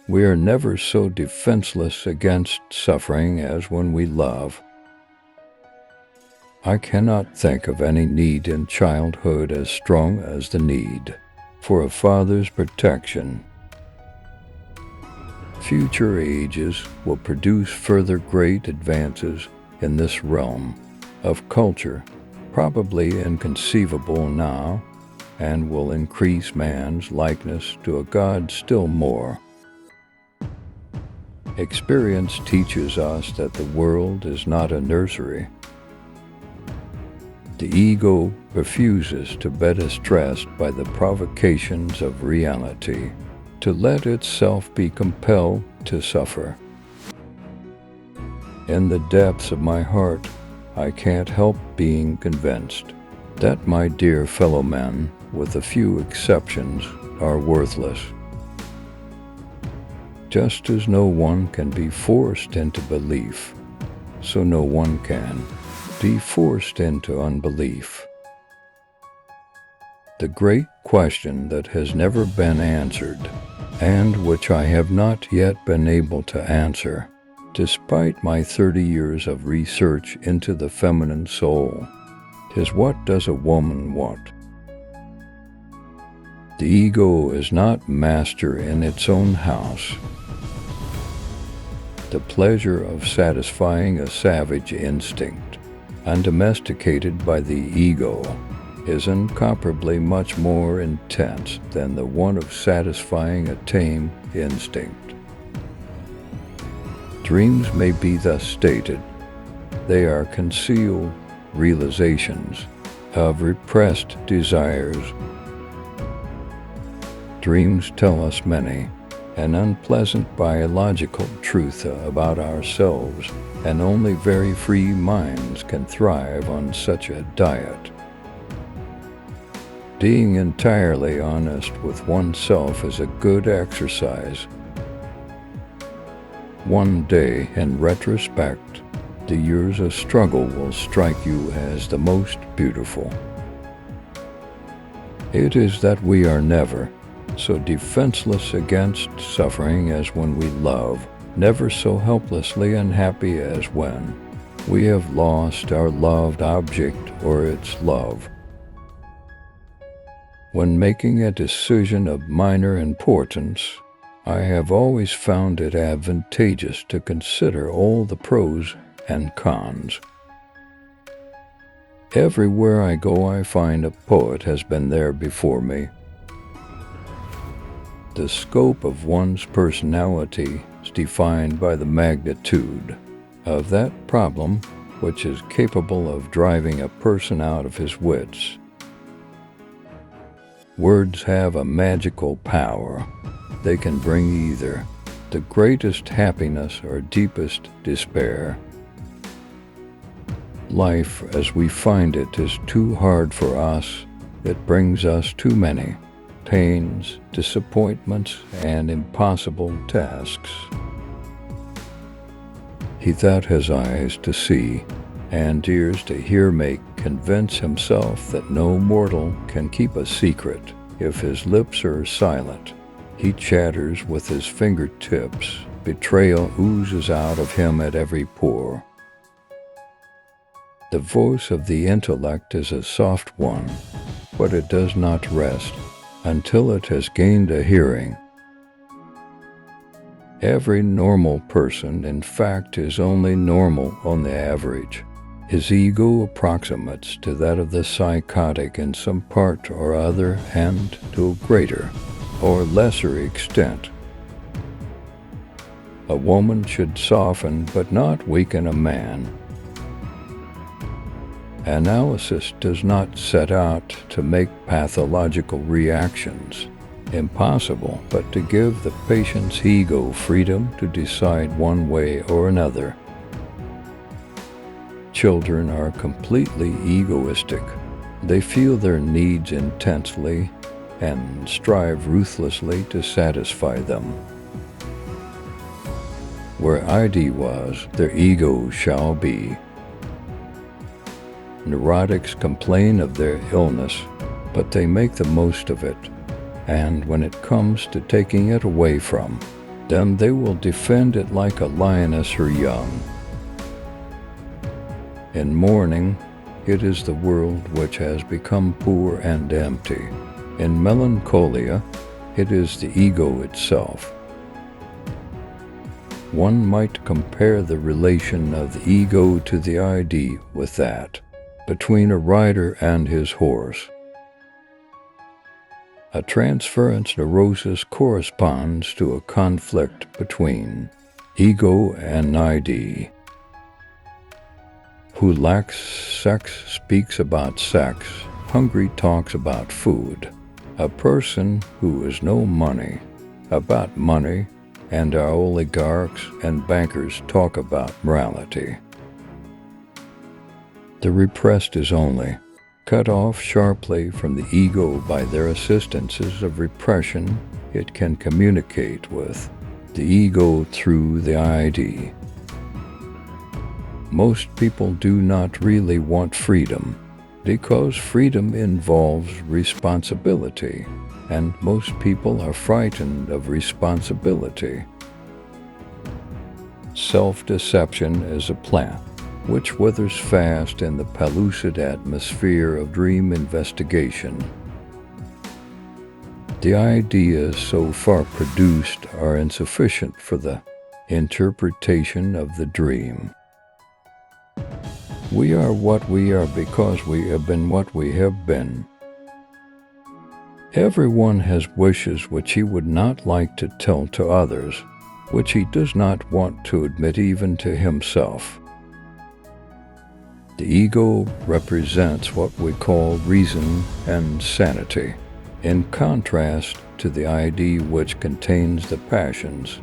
We are never so defenseless against suffering as when we love. I cannot think of any need in childhood as strong as the need for a father's protection. Future ages will produce further great advances in this realm of culture, probably inconceivable now, and will increase man's likeness to a God still more. Experience teaches us that the world is not a nursery. The ego refuses to be distressed by the provocations of reality, to let itself be compelled to suffer. In the depths of my heart, I can't help being convinced that my dear fellow men, with a few exceptions, are worthless. Just as no one can be forced into belief, so no one can be forced into unbelief. The great question that has never been answered, and which I have not yet been able to answer, despite my 30 years of research into the feminine soul, is what does a woman want? The ego is not master in its own house. The pleasure of satisfying a savage instinct, undomesticated by the ego, is incomparably much more intense than the one of satisfying a tame instinct. Dreams may be thus stated. They are concealed realizations of repressed desires. Dreams tell us many an unpleasant biological truth about ourselves, and only very free minds can thrive on such a diet. Being entirely honest with oneself is a good exercise. One day, in retrospect, the years of struggle will strike you as the most beautiful. It is that we are never so defenseless against suffering as when we love, never so helplessly unhappy as when we have lost our loved object or its love. When making a decision of minor importance, I have always found it advantageous to consider all the pros and cons. Everywhere I go, I find a poet has been there before me. The scope of one's personality is defined by the magnitude of that problem which is capable of driving a person out of his wits. Words have a magical power. They can bring either the greatest happiness or deepest despair. Life as we find it is too hard for us. It brings us too many pains, disappointments, and impossible tasks. He that has eyes to see and ears to hear may convince himself that no mortal can keep a secret if his lips are silent. He chatters with his fingertips. Betrayal oozes out of him at every pore. The voice of the intellect is a soft one, but it does not rest until it has gained a hearing. Every normal person, in fact, is only normal on the average. His ego approximates to that of the psychotic in some part or other, and to a greater or lesser extent. A woman should soften but not weaken a man. Analysis does not set out to make pathological reactions impossible, but to give the patient's ego freedom to decide one way or another. Children are completely egoistic. They feel their needs intensely and strive ruthlessly to satisfy them. Where ID was, their ego shall be. Neurotics complain of their illness, but they make the most of it, and when it comes to taking it away from, then they will defend it like a lioness her young. In mourning, it is the world which has become poor and empty. In melancholia, it is the ego itself. One might compare the relation of the ego to the ID with that between a rider and his horse. A transference neurosis corresponds to a conflict between ego and ID. Who lacks sex speaks about sex, hungry talks about food. A person who has no money, about money, and our oligarchs and bankers talk about morality. The repressed is only cut off sharply from the ego by their assistances of repression. It can communicate with the ego through the ID. Most people do not really want freedom because freedom involves responsibility, and most people are frightened of responsibility. Self-deception is a plant which withers fast in the pellucid atmosphere of dream investigation. The ideas so far produced are insufficient for the interpretation of the dream. We are what we are because we have been what we have been. Everyone has wishes which he would not like to tell to others, which he does not want to admit even to himself. The ego represents what we call reason and sanity, in contrast to the ID which contains the passions